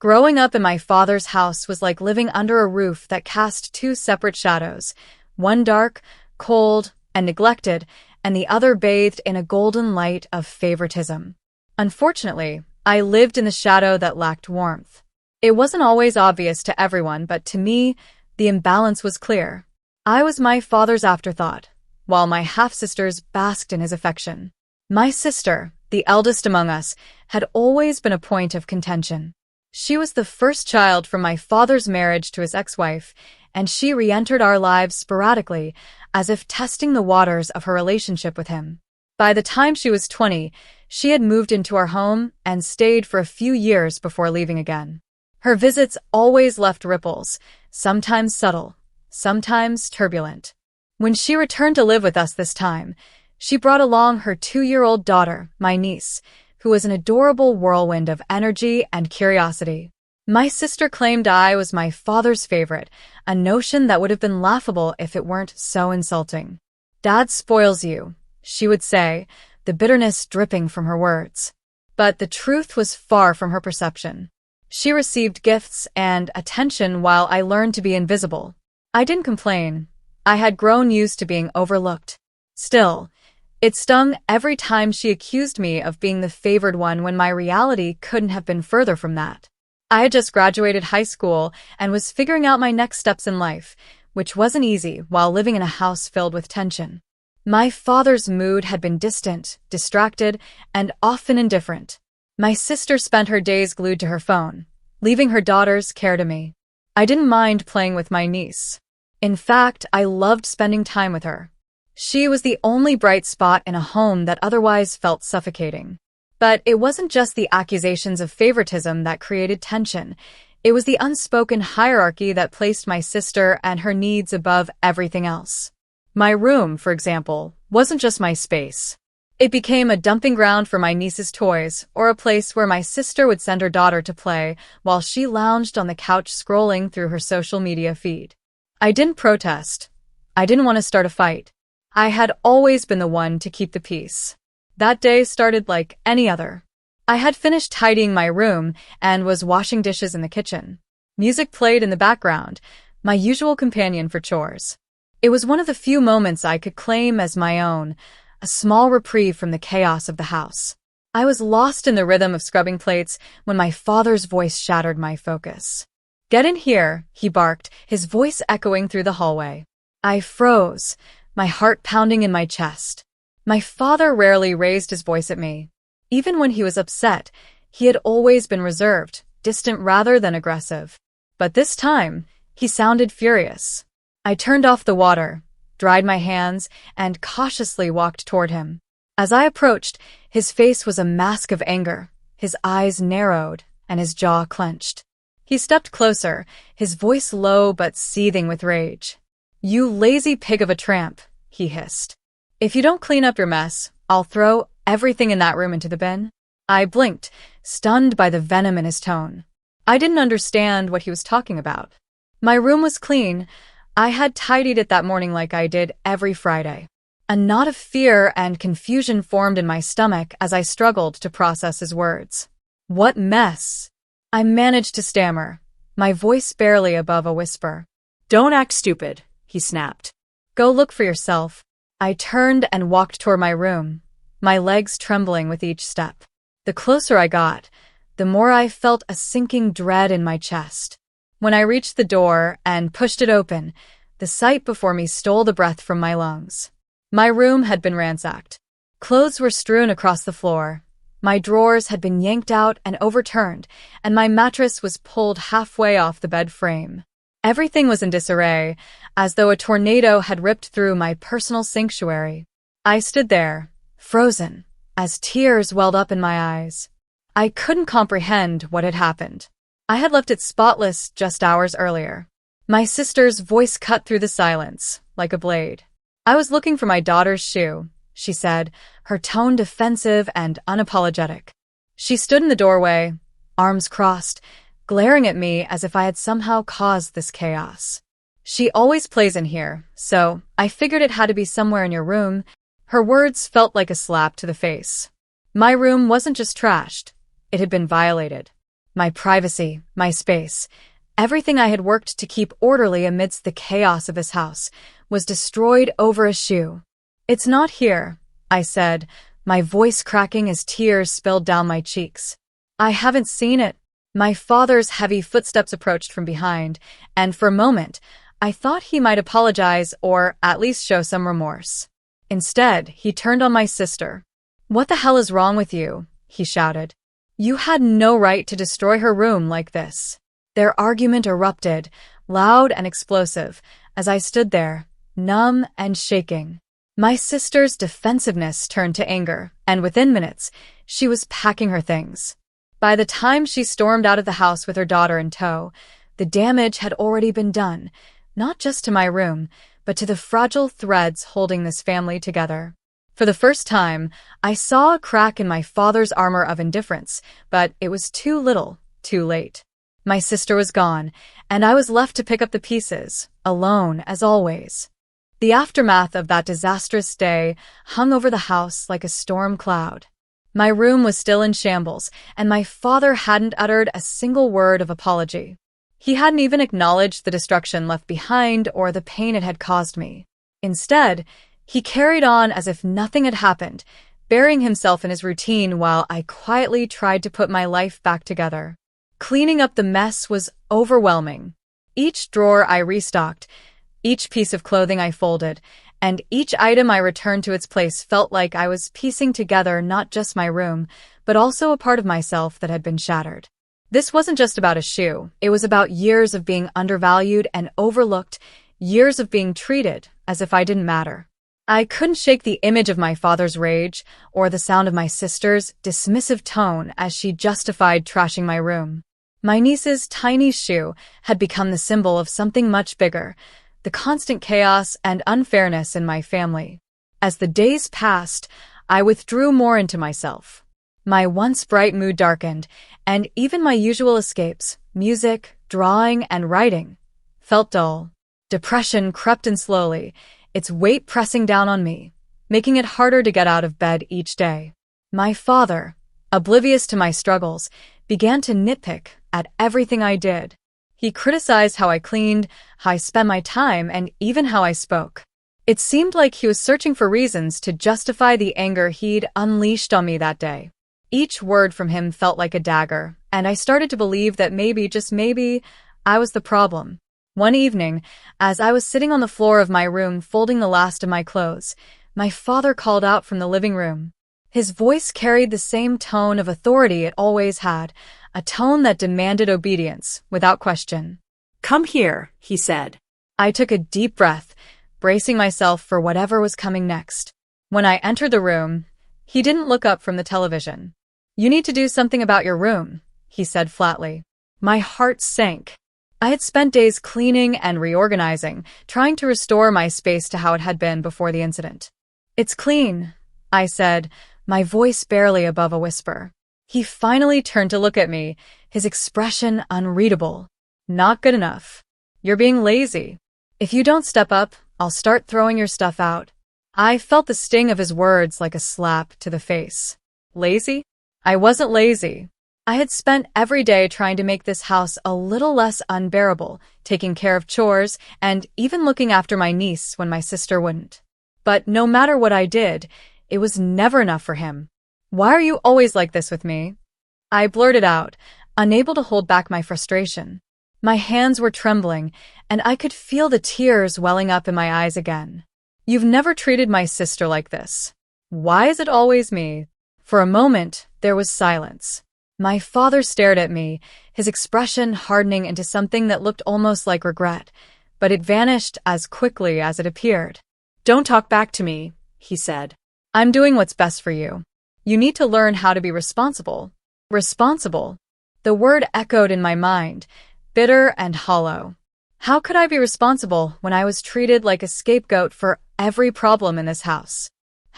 Growing up in my father's house was like living under a roof that cast two separate shadows, one dark, cold, and neglected, and the other bathed in a golden light of favoritism. Unfortunately, I lived in the shadow that lacked warmth. It wasn't always obvious to everyone, but to me, the imbalance was clear. I was my father's afterthought, while my half-sisters basked in his affection. My sister, the eldest among us, had always been a point of contention. She was the first child from my father's marriage to his ex-wife, and she re-entered our lives sporadically, as if testing the waters of her relationship with him. By the time she was 20, she had moved into our home and stayed for a few years before leaving again. Her visits always left ripples, sometimes subtle, sometimes turbulent. When she returned to live with us this time, she brought along her 2-year-old daughter, my niece, who was an adorable whirlwind of energy and curiosity. My sister claimed I was my father's favorite, a notion that would have been laughable if it weren't so insulting. "Dad spoils you," she would say, the bitterness dripping from her words. But the truth was far from her perception. She received gifts and attention while I learned to be invisible. I didn't complain. I had grown used to being overlooked. Still, it stung every time she accused me of being the favored one when my reality couldn't have been further from that. I had just graduated high school and was figuring out my next steps in life, which wasn't easy while living in a house filled with tension. My father's mood had been distant, distracted, and often indifferent. My sister spent her days glued to her phone, leaving her daughter's care to me. I didn't mind playing with my niece. In fact, I loved spending time with her. She was the only bright spot in a home that otherwise felt suffocating. But it wasn't just the accusations of favoritism that created tension. It was the unspoken hierarchy that placed my sister and her needs above everything else. My room, for example, wasn't just my space. It became a dumping ground for my niece's toys, or a place where my sister would send her daughter to play while she lounged on the couch scrolling through her social media feed. I didn't protest. I didn't want to start a fight. I had always been the one to keep the peace. That day started like any other. I had finished tidying my room and was washing dishes in the kitchen. Music played in the background, my usual companion for chores. It was one of the few moments I could claim as my own, a small reprieve from the chaos of the house. I was lost in the rhythm of scrubbing plates when my father's voice shattered my focus. "Get in here," he barked, his voice echoing through the hallway. I froze, my heart pounding in my chest. My father rarely raised his voice at me. Even when he was upset, he had always been reserved, distant rather than aggressive. But this time, he sounded furious. I turned off the water, dried my hands, and cautiously walked toward him. As I approached, his face was a mask of anger, his eyes narrowed, and his jaw clenched. He stepped closer, his voice low but seething with rage. "You lazy pig of a tramp," he hissed. "If you don't clean up your mess, I'll throw everything in that room into the bin." I blinked, stunned by the venom in his tone. I didn't understand what he was talking about. My room was clean. I had tidied it that morning like I did every Friday. A knot of fear and confusion formed in my stomach as I struggled to process his words. "What mess?" I managed to stammer, my voice barely above a whisper. "Don't act stupid," he snapped. "Go look for yourself." I turned and walked toward my room, my legs trembling with each step. The closer I got, the more I felt a sinking dread in my chest. When I reached the door and pushed it open, the sight before me stole the breath from my lungs. My room had been ransacked. Clothes were strewn across the floor. My drawers had been yanked out and overturned, and my mattress was pulled halfway off the bed frame. Everything was in disarray, as though a tornado had ripped through my personal sanctuary. I stood there, frozen, as tears welled up in my eyes. I couldn't comprehend what had happened. I had left it spotless just hours earlier. My sister's voice cut through the silence, like a blade. "I was looking for my daughter's shoe," she said, her tone defensive and unapologetic. She stood in the doorway, arms crossed, glaring at me as if I had somehow caused this chaos. "She always plays in here, so I figured it had to be somewhere in your room." Her words felt like a slap to the face. My room wasn't just trashed, it had been violated. my privacy, my space. Everything I had worked to keep orderly amidst the chaos of this house was destroyed over a shoe. "It's not here," I said, my voice cracking as tears spilled down my cheeks. "I haven't seen it." My father's heavy footsteps approached from behind, and for a moment, I thought he might apologize or at least show some remorse. Instead, he turned on my sister. "What the hell is wrong with you?" he shouted. "You had no right to destroy her room like this." Their argument erupted, loud and explosive, as I stood there, numb and shaking. My sister's defensiveness turned to anger, and within minutes, she was packing her things. By the time she stormed out of the house with her daughter in tow, the damage had already been done, not just to my room, but to the fragile threads holding this family together. For the first time, I saw a crack in my father's armor of indifference, but it was too little, too late. My sister was gone, and I was left to pick up the pieces, alone as always. The aftermath of that disastrous day hung over the house like a storm cloud. My room was still in shambles, and my father hadn't uttered a single word of apology. He hadn't even acknowledged the destruction left behind or the pain it had caused me. Instead, he carried on as if nothing had happened, burying himself in his routine while I quietly tried to put my life back together. Cleaning up the mess was overwhelming. Each drawer I restocked, each piece of clothing I folded, and each item I returned to its place felt like I was piecing together not just my room, but also a part of myself that had been shattered. This wasn't just about a shoe. It was about years of being undervalued and overlooked, years of being treated as if I didn't matter. I couldn't shake the image of my father's rage or the sound of my sister's dismissive tone as she justified trashing my room. My niece's tiny shoe had become the symbol of something much bigger, the constant chaos and unfairness in my family. As the days passed, I withdrew more into myself. My once bright mood darkened, and even my usual escapes, music, drawing, and writing, felt dull. Depression crept in slowly, its weight pressing down on me, making it harder to get out of bed each day. My father, oblivious to my struggles, began to nitpick at everything I did. He criticized how I cleaned, how I spent my time, and even how I spoke. It seemed like he was searching for reasons to justify the anger he'd unleashed on me that day. Each word from him felt like a dagger, and I started to believe that maybe, just maybe, I was the problem. One evening, as I was sitting on the floor of my room folding the last of my clothes, my father called out from the living room. His voice carried the same tone of authority it always had, a tone that demanded obedience, without question. "Come here," he said. I took a deep breath, bracing myself for whatever was coming next. When I entered the room, he didn't look up from the television. "You need to do something about your room," he said flatly. My heart sank. I had spent days cleaning and reorganizing, trying to restore my space to how it had been before the incident. "It's clean," I said, my voice barely above a whisper. He finally turned to look at me, his expression unreadable. "Not good enough. You're being lazy. If you don't step up, I'll start throwing your stuff out." I felt the sting of his words like a slap to the face. Lazy? I wasn't lazy. I had spent every day trying to make this house a little less unbearable, taking care of chores, and even looking after my niece when my sister wouldn't. But no matter what I did, it was never enough for him. "Why are you always like this with me?" I blurted out, unable to hold back my frustration. My hands were trembling, and I could feel the tears welling up in my eyes again. "You've never treated my sister like this. Why is it always me?" For a moment, there was silence. My father stared at me, his expression hardening into something that looked almost like regret, but it vanished as quickly as it appeared. "Don't talk back to me," he said. "I'm doing what's best for you. You need to learn how to be responsible." Responsible? The word echoed in my mind, bitter and hollow. How could I be responsible when I was treated like a scapegoat for every problem in this house?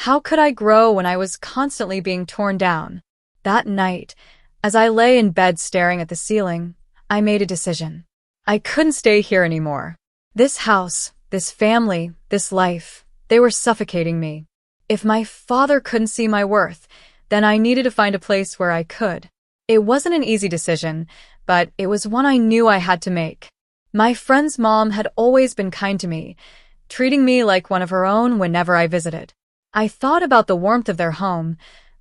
How could I grow when I was constantly being torn down? That night, as I lay in bed staring at the ceiling, I made a decision. I couldn't stay here anymore. This house, this family, this life, they were suffocating me. If my father couldn't see my worth, then I needed to find a place where I could. It wasn't an easy decision, but it was one I knew I had to make. My friend's mom had always been kind to me, treating me like one of her own whenever I visited. I thought about the warmth of their home,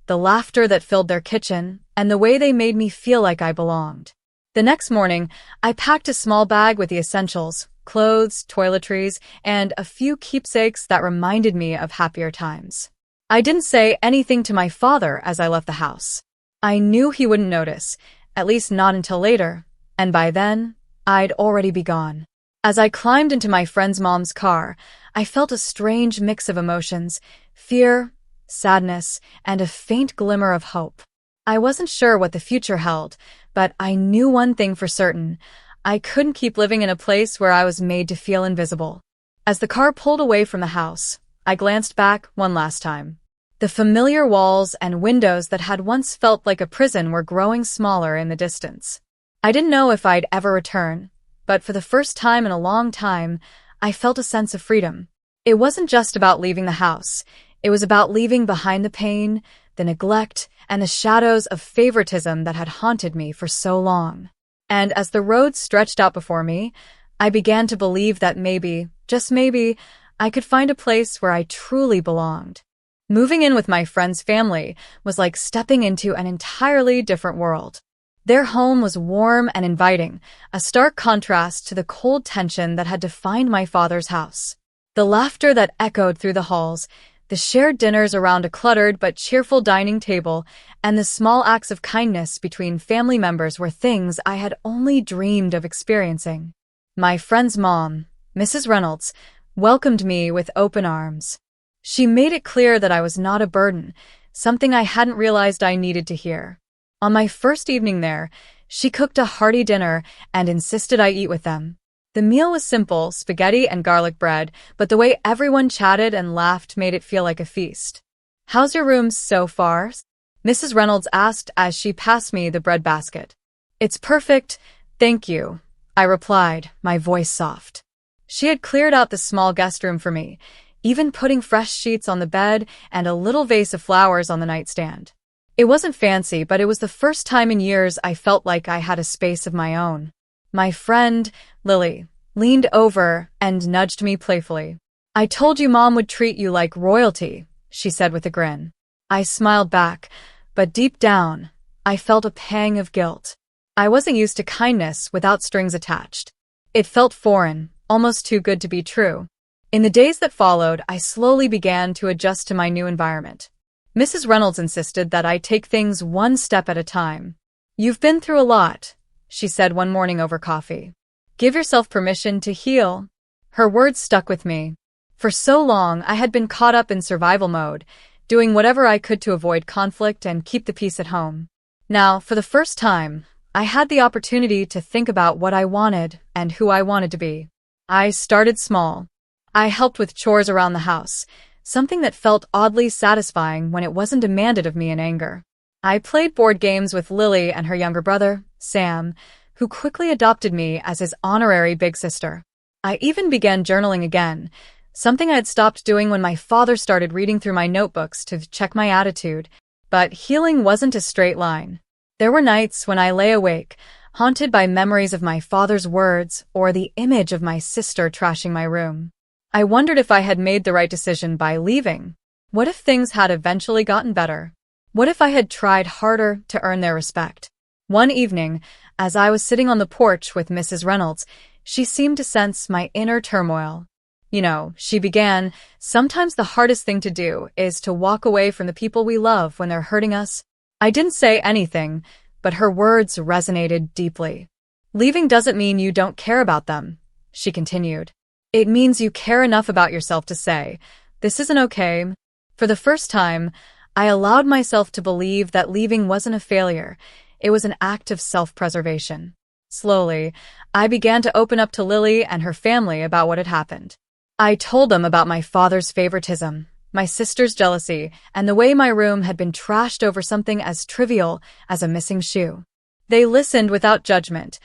the laughter that filled their kitchen, and the way they made me feel like I belonged. The next morning, I packed a small bag with the essentials, clothes, toiletries, and a few keepsakes that reminded me of happier times. I didn't say anything to my father as I left the house. I knew he wouldn't notice, at least not until later, and by then, I'd already be gone. As I climbed into my friend's mom's car, I felt a strange mix of emotions: fear, sadness, and a faint glimmer of hope. I wasn't sure what the future held, but I knew one thing for certain: I couldn't keep living in a place where I was made to feel invisible. As the car pulled away from the house, I glanced back one last time. The familiar walls and windows that had once felt like a prison were growing smaller in the distance. I didn't know if I'd ever return, but for the first time in a long time, I felt a sense of freedom. It wasn't just about leaving the house. It was about leaving behind the pain, the neglect, and the shadows of favoritism that had haunted me for so long. And as the road stretched out before me, I began to believe that maybe, just maybe, I could find a place where I truly belonged. Moving in with my friend's family was like stepping into an entirely different world. Their home was warm and inviting, a stark contrast to the cold tension that had defined my father's house. The laughter that echoed through the halls, the shared dinners around a cluttered but cheerful dining table, and the small acts of kindness between family members were things I had only dreamed of experiencing. My friend's mom, Mrs. Reynolds, welcomed me with open arms. She made it clear that I was not a burden, something I hadn't realized I needed to hear. On my first evening there, she cooked a hearty dinner and insisted I eat with them. The meal was simple, spaghetti and garlic bread, but the way everyone chatted and laughed made it feel like a feast. "How's your room so far?" Mrs. Reynolds asked as she passed me the bread basket. "It's perfect, thank you," I replied, my voice soft. She had cleared out the small guest room for me, even putting fresh sheets on the bed and a little vase of flowers on the nightstand. It wasn't fancy, but it was the first time in years I felt like I had a space of my own. My friend, Lily, leaned over and nudged me playfully. "I told you Mom would treat you like royalty," she said with a grin. I smiled back, but deep down, I felt a pang of guilt. I wasn't used to kindness without strings attached. It felt foreign, almost too good to be true. In the days that followed, I slowly began to adjust to my new environment. Mrs. Reynolds insisted that I take things one step at a time. "You've been through a lot," she said one morning over coffee. "Give yourself permission to heal." Her words stuck with me. For so long, I had been caught up in survival mode, doing whatever I could to avoid conflict and keep the peace at home. Now, for the first time, I had the opportunity to think about what I wanted and who I wanted to be. I started small. I helped with chores around the house, something that felt oddly satisfying when it wasn't demanded of me in anger. I played board games with Lily and her younger brother, Sam, who quickly adopted me as his honorary big sister. I even began journaling again, something I had stopped doing when my father started reading through my notebooks to check my attitude. But healing wasn't a straight line. There were nights when I lay awake, haunted by memories of my father's words or the image of my sister trashing my room. I wondered if I had made the right decision by leaving. What if things had eventually gotten better? What if I had tried harder to earn their respect? One evening, as I was sitting on the porch with Mrs. Reynolds, she seemed to sense my inner turmoil. "You know," she began, "sometimes the hardest thing to do is to walk away from the people we love when they're hurting us." I didn't say anything, but her words resonated deeply. "Leaving doesn't mean you don't care about them," she continued. "It means you care enough about yourself to say, 'This isn't okay.'" For the first time, I allowed myself to believe that leaving wasn't a failure. It was an act of self-preservation. Slowly, I began to open up to Lily and her family about what had happened. I told them about my father's favoritism, my sister's jealousy, and the way my room had been trashed over something as trivial as a missing shoe. They listened without judgment,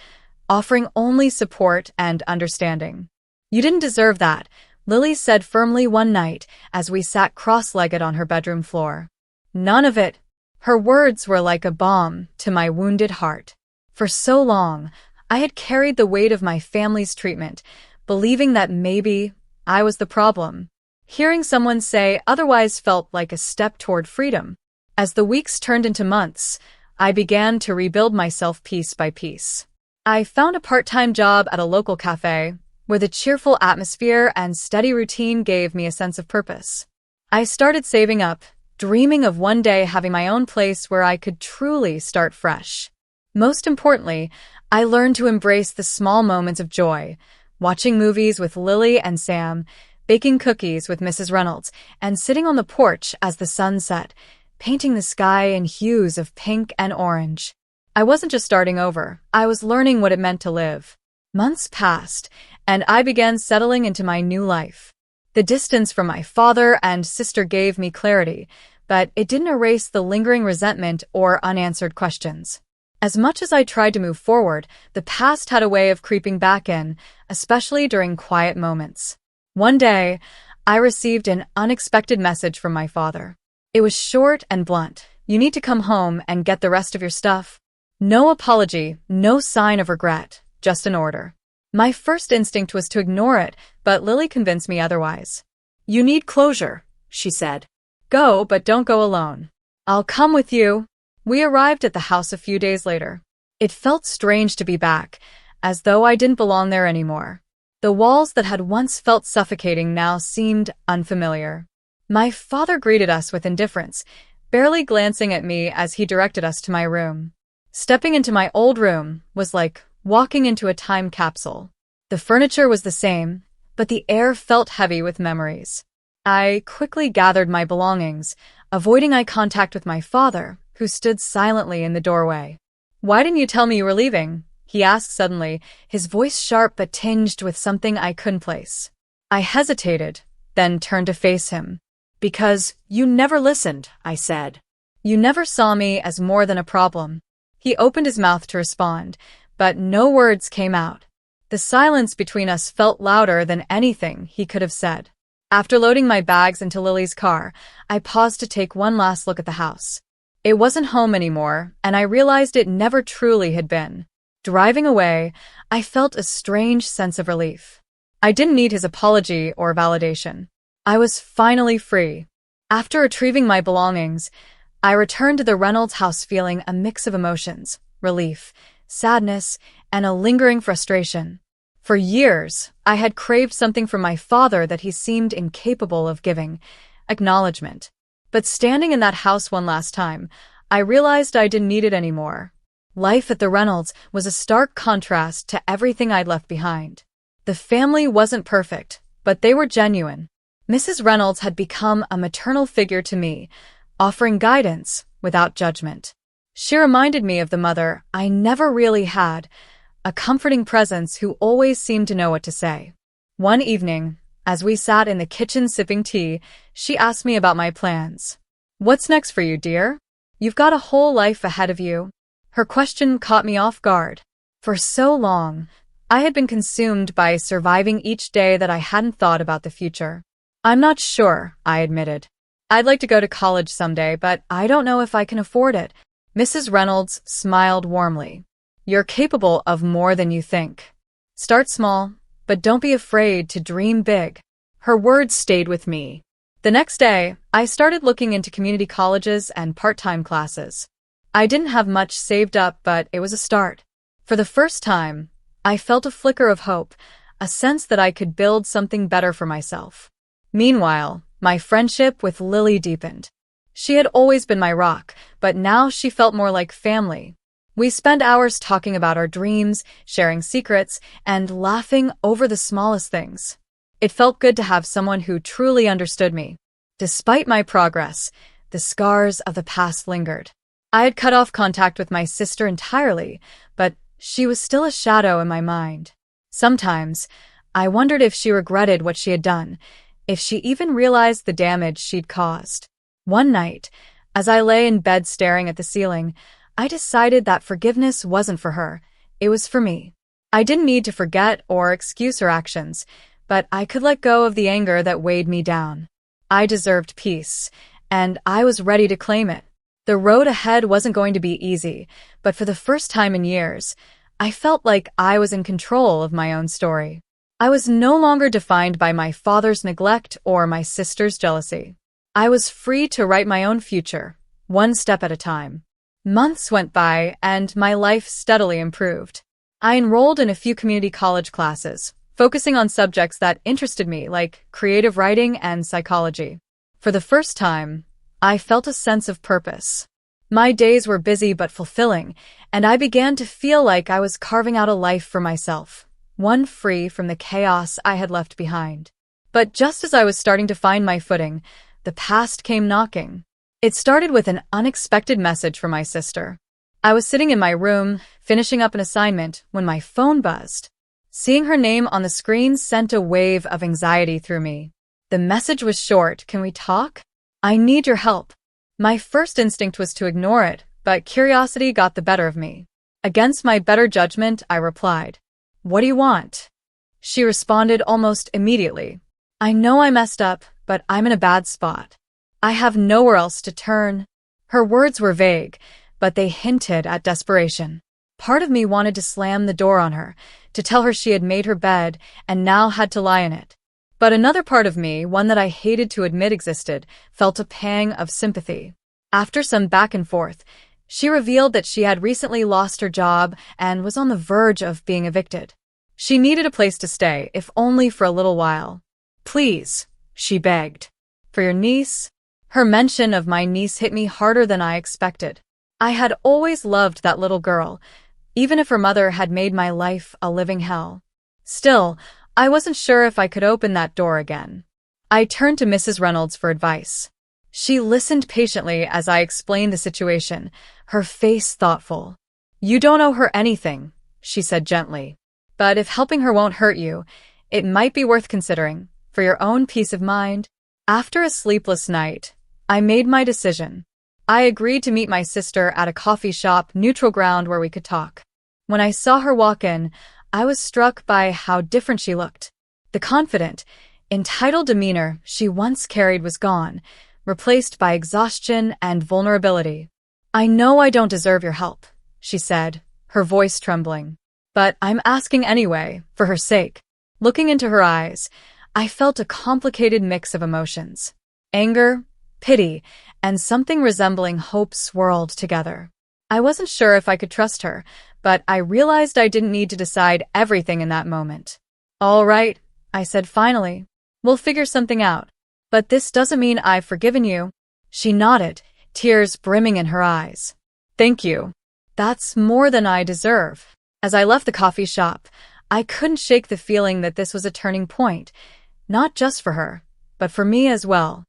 offering only support and understanding. "You didn't deserve that," Lily said firmly one night as we sat cross-legged on her bedroom floor. "None of it." Her words were like a balm to my wounded heart. For so long, I had carried the weight of my family's treatment, believing that maybe I was the problem. Hearing someone say otherwise felt like a step toward freedom. As the weeks turned into months, I began to rebuild myself piece by piece. I found a part-time job at a local cafe, where the cheerful atmosphere and steady routine gave me a sense of purpose. I started saving up, dreaming of one day having my own place where I could truly start fresh. Most importantly, I learned to embrace the small moments of joy, watching movies with Lily and Sam, baking cookies with Mrs. Reynolds, and sitting on the porch as the sun set, painting the sky in hues of pink and orange. I wasn't just starting over, I was learning what it meant to live. Months passed, and I began settling into my new life. The distance from my father and sister gave me clarity, but it didn't erase the lingering resentment or unanswered questions. As much as I tried to move forward, the past had a way of creeping back in, especially during quiet moments. One day, I received an unexpected message from my father. It was short and blunt. "You need to come home and get the rest of your stuff." No apology, no sign of regret, just an order. My first instinct was to ignore it, but Lily convinced me otherwise. "You need closure," she said. "Go, but don't go alone. I'll come with you." We arrived at the house a few days later. It felt strange to be back, as though I didn't belong there anymore. The walls that had once felt suffocating now seemed unfamiliar. My father greeted us with indifference, barely glancing at me as he directed us to my room. Stepping into my old room was like walking into a time capsule. The furniture was the same, but the air felt heavy with memories. I quickly gathered my belongings, avoiding eye contact with my father, who stood silently in the doorway. "Why didn't you tell me you were leaving?" he asked suddenly, his voice sharp but tinged with something I couldn't place. I hesitated, then turned to face him. "Because you never listened," I said. "You never saw me as more than a problem." He opened his mouth to respond, but no words came out. The silence between us felt louder than anything he could have said. After loading my bags into Lily's car, I paused to take one last look at the house. It wasn't home anymore, and I realized it never truly had been. Driving away, I felt a strange sense of relief. I didn't need his apology or validation. I was finally free. After retrieving my belongings, I returned to the Reynolds house feeling a mix of emotions: relief, sadness, and a lingering frustration. For years, I had craved something from my father that he seemed incapable of giving: acknowledgement. But standing in that house one last time, I realized I didn't need it anymore. Life at the Reynolds was a stark contrast to everything I'd left behind. The family wasn't perfect, but they were genuine. Mrs. Reynolds had become a maternal figure to me, offering guidance without judgment. She reminded me of the mother I never really had, a comforting presence who always seemed to know what to say. One evening, as we sat in the kitchen sipping tea, she asked me about my plans. "What's next for you, dear? You've got a whole life ahead of you." Her question caught me off guard. For so long, I had been consumed by surviving each day that I hadn't thought about the future. "I'm not sure," I admitted. "I'd like to go to college someday, but I don't know if I can afford it." Mrs. Reynolds smiled warmly. "You're capable of more than you think. Start small, but don't be afraid to dream big." Her words stayed with me. The next day, I started looking into community colleges and part-time classes. I didn't have much saved up, but it was a start. For the first time, I felt a flicker of hope, a sense that I could build something better for myself. Meanwhile, my friendship with Lily deepened. She had always been my rock, but now she felt more like family. We spent hours talking about our dreams, sharing secrets, and laughing over the smallest things. It felt good to have someone who truly understood me. Despite my progress, the scars of the past lingered. I had cut off contact with my sister entirely, but she was still a shadow in my mind. Sometimes, I wondered if she regretted what she had done, if she even realized the damage she'd caused. One night, as I lay in bed staring at the ceiling, I decided that forgiveness wasn't for her, it was for me. I didn't need to forget or excuse her actions, but I could let go of the anger that weighed me down. I deserved peace, and I was ready to claim it. The road ahead wasn't going to be easy, but for the first time in years, I felt like I was in control of my own story. I was no longer defined by my father's neglect or my sister's jealousy. I was free to write my own future, one step at a time. Months went by, and my life steadily improved. I enrolled in a few community college classes, focusing on subjects that interested me, like creative writing and psychology. For the first time, I felt a sense of purpose. My days were busy but fulfilling, and I began to feel like I was carving out a life for myself, one free from the chaos I had left behind. But just as I was starting to find my footing, the past came knocking. It started with an unexpected message from my sister. I was sitting in my room, finishing up an assignment, when my phone buzzed. Seeing her name on the screen sent a wave of anxiety through me. The message was short. "Can we talk? I need your help." My first instinct was to ignore it, but curiosity got the better of me. Against my better judgment, I replied, "What do you want?" She responded almost immediately. "I know I messed up, but I'm in a bad spot. I have nowhere else to turn." Her words were vague, but they hinted at desperation. Part of me wanted to slam the door on her, to tell her she had made her bed and now had to lie in it. But another part of me, one that I hated to admit existed, felt a pang of sympathy. After some back and forth, she revealed that she had recently lost her job and was on the verge of being evicted. She needed a place to stay, if only for a little while. "Please," she begged. "For your niece?" Her mention of my niece hit me harder than I expected. I had always loved that little girl, even if her mother had made my life a living hell. Still, I wasn't sure if I could open that door again. I turned to Mrs. Reynolds for advice. She listened patiently as I explained the situation, her face thoughtful. "You don't owe her anything," she said gently. "But if helping her won't hurt you, it might be worth considering, for your own peace of mind." After a sleepless night, I made my decision. I agreed to meet my sister at a coffee shop, neutral ground where we could talk. When I saw her walk in, I was struck by how different she looked. The confident, entitled demeanor she once carried was gone, replaced by exhaustion and vulnerability. "I know I don't deserve your help," she said, her voice trembling. "But I'm asking anyway, for her sake." Looking into her eyes, I felt a complicated mix of emotions. Anger, pity, and something resembling hope swirled together. I wasn't sure if I could trust her, but I realized I didn't need to decide everything in that moment. "All right," I said finally. "We'll figure something out. But this doesn't mean I've forgiven you." She nodded, tears brimming in her eyes. "Thank you. That's more than I deserve." As I left the coffee shop, I couldn't shake the feeling that this was a turning point, not just for her, but for me as well.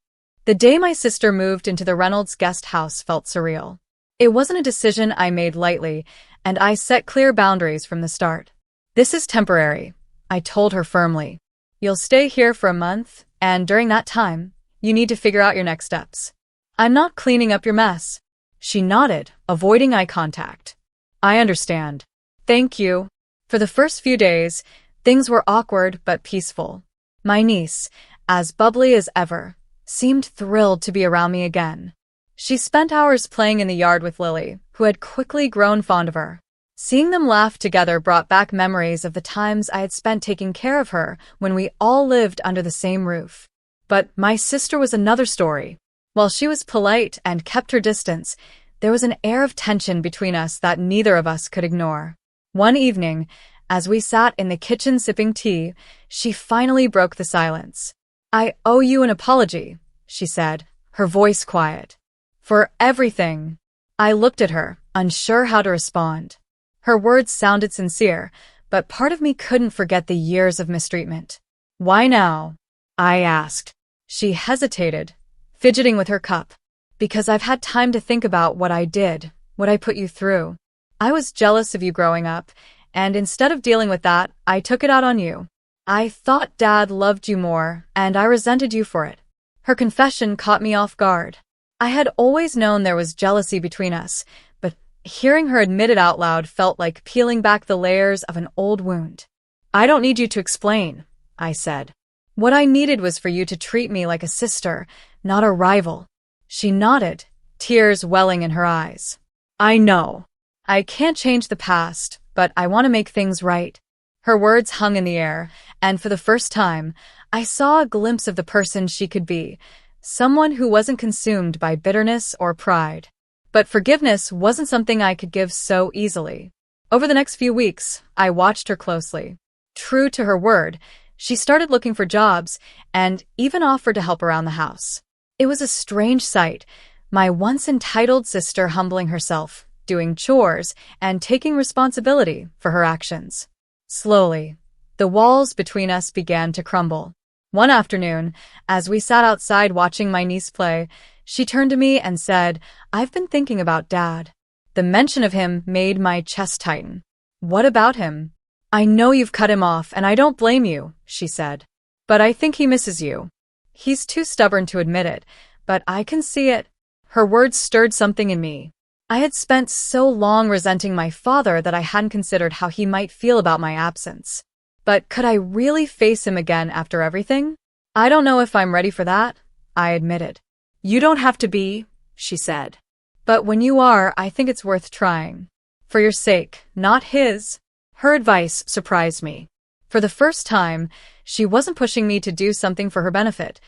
The day my sister moved into the Reynolds guest house felt surreal. It wasn't a decision I made lightly, and I set clear boundaries from the start. "This is temporary," I told her firmly. "You'll stay here for a month, and during that time, you need to figure out your next steps. I'm not cleaning up your mess." She nodded, avoiding eye contact. "I understand. Thank you." For the first few days, things were awkward but peaceful. My niece, as bubbly as ever, seemed thrilled to be around me again. She spent hours playing in the yard with Lily, who had quickly grown fond of her. Seeing them laugh together brought back memories of the times I had spent taking care of her when we all lived under the same roof. But my sister was another story. While she was polite and kept her distance, there was an air of tension between us that neither of us could ignore. One evening, as we sat in the kitchen sipping tea, she finally broke the silence. "I owe you an apology," she said, her voice quiet. "For everything." I looked at her, unsure how to respond. Her words sounded sincere, but part of me couldn't forget the years of mistreatment. "Why now?" I asked. She hesitated, fidgeting with her cup. "Because I've had time to think about what I did, what I put you through. I was jealous of you growing up, and instead of dealing with that, I took it out on you. I thought Dad loved you more, and I resented you for it." Her confession caught me off guard. I had always known there was jealousy between us, but hearing her admit it out loud felt like peeling back the layers of an old wound. "I don't need you to explain," I said. "What I needed was for you to treat me like a sister, not a rival." She nodded, tears welling in her eyes. I know. I can't change the past, but I want to make things right. Her words hung in the air, and for the first time, I saw a glimpse of the person she could be, someone who wasn't consumed by bitterness or pride. But forgiveness wasn't something I could give so easily. Over the next few weeks, I watched her closely. True to her word, she started looking for jobs and even offered to help around the house. It was a strange sight, my once entitled sister humbling herself, doing chores, and taking responsibility for her actions. Slowly, the walls between us began to crumble. One afternoon, as we sat outside watching my niece play, she turned to me and said, "I've been thinking about Dad." The mention of him made my chest tighten. "What about him?" "I know you've cut him off, and I don't blame you," she said. "But I think he misses you." "He's too stubborn to admit it, but I can see it." Her words stirred something in me. I had spent so long resenting my father that I hadn't considered how he might feel about my absence. But could I really face him again after everything? "I don't know if I'm ready for that," I admitted. "You don't have to be," she said. "But when you are, I think it's worth trying. For your sake, not his." Her advice surprised me. For the first time, she wasn't pushing me to do something for her benefit.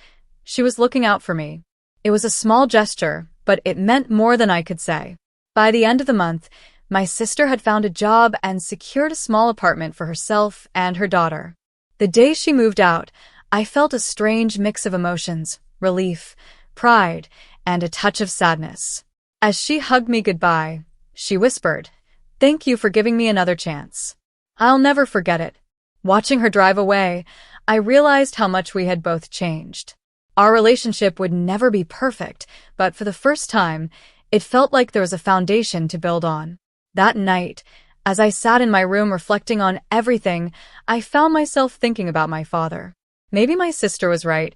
She was looking out for me. It was a small gesture, but it meant more than I could say. By the end of the month, my sister had found a job and secured a small apartment for herself and her daughter. The day she moved out, I felt a strange mix of emotions, relief, pride, and a touch of sadness. As she hugged me goodbye, she whispered, "Thank you for giving me another chance." I'll never forget it. Watching her drive away, I realized how much we had both changed. Our relationship would never be perfect, but for the first time, it felt like there was a foundation to build on. That night, as I sat in my room reflecting on everything, I found myself thinking about my father. Maybe my sister was right.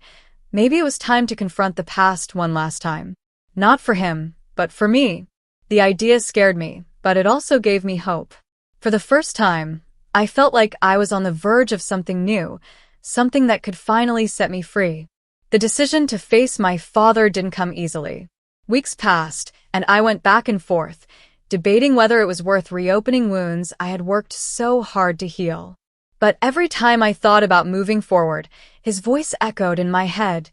Maybe it was time to confront the past one last time. Not for him, but for me. The idea scared me, but it also gave me hope. For the first time, I felt like I was on the verge of something new, something that could finally set me free. The decision to face my father didn't come easily. Weeks passed, and I went back and forth, debating whether it was worth reopening wounds I had worked so hard to heal. But every time I thought about moving forward, his voice echoed in my head,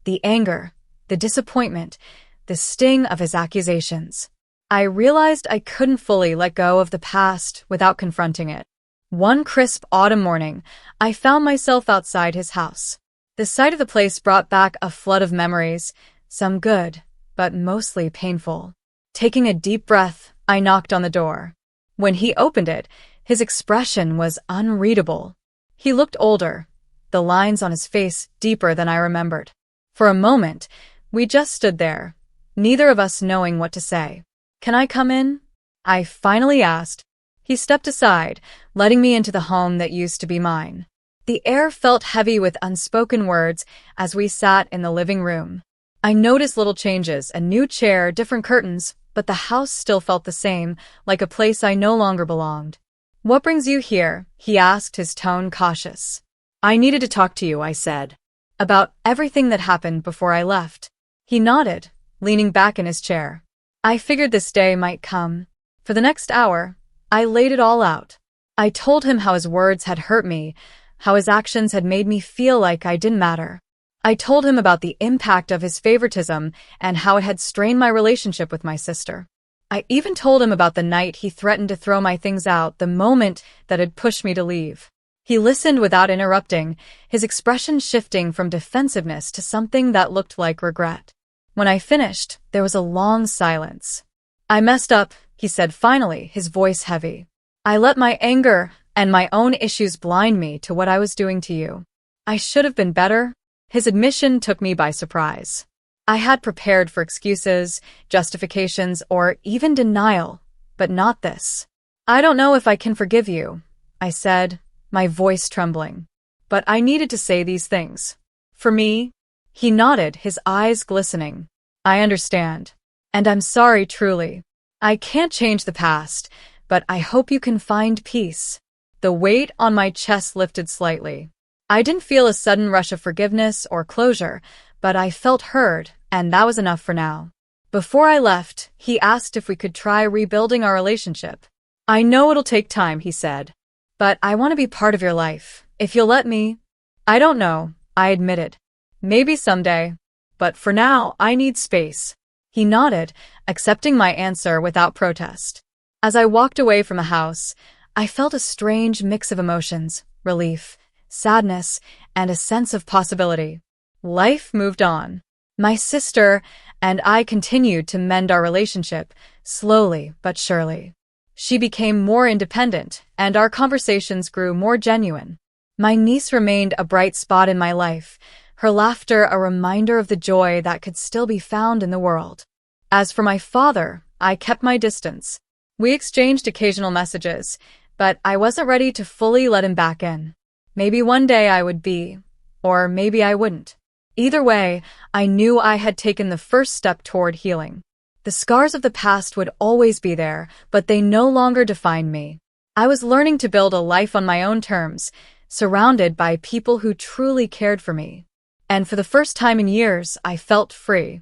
the anger, the disappointment, the sting of his accusations. I realized I couldn't fully let go of the past without confronting it. One crisp autumn morning, I found myself outside his house. The sight of the place brought back a flood of memories, some good, but mostly painful. Taking a deep breath, I knocked on the door. When he opened it, his expression was unreadable. He looked older, the lines on his face deeper than I remembered. For a moment, we just stood there, neither of us knowing what to say. "Can I come in?" I finally asked. He stepped aside, letting me into the home that used to be mine. The air felt heavy with unspoken words as we sat in the living room. I noticed little changes, a new chair, different curtains, but the house still felt the same, like a place I no longer belonged. "What brings you here?" he asked, his tone cautious. "I needed to talk to you," I said. "About everything that happened before I left." He nodded, leaning back in his chair. I figured this day might come. For the next hour, I laid it all out. I told him how his words had hurt me, how his actions had made me feel like I didn't matter. I told him about the impact of his favoritism and how it had strained my relationship with my sister. I even told him about the night he threatened to throw my things out the moment that had pushed me to leave. He listened without interrupting, his expression shifting from defensiveness to something that looked like regret. When I finished, there was a long silence. "I messed up," he said finally, his voice heavy. "I let my anger and my own issues blind me to what I was doing to you. I should have been better." His admission took me by surprise. I had prepared for excuses, justifications, or even denial, but not this. "I don't know if I can forgive you," I said, my voice trembling. "But I needed to say these things. For me." He nodded, his eyes glistening. "I understand. And I'm sorry, truly. I can't change the past, but I hope you can find peace." The weight on my chest lifted slightly. I didn't feel a sudden rush of forgiveness or closure, but I felt heard, and that was enough for now. Before I left, he asked if we could try rebuilding our relationship. "I know it'll take time," he said, "but I want to be part of your life, if you'll let me." "I don't know," I admitted. "Maybe someday. But for now, I need space." He nodded, accepting my answer without protest. As I walked away from the house, I felt a strange mix of emotions: relief, sadness, and a sense of possibility. Life moved on. My sister and I continued to mend our relationship, slowly but surely. She became more independent, and our conversations grew more genuine. My niece remained a bright spot in my life, her laughter a reminder of the joy that could still be found in the world. As for my father, I kept my distance. We exchanged occasional messages, but I wasn't ready to fully let him back in. Maybe one day I would be, or maybe I wouldn't. Either way, I knew I had taken the first step toward healing. The scars of the past would always be there, but they no longer defined me. I was learning to build a life on my own terms, surrounded by people who truly cared for me. And for the first time in years, I felt free.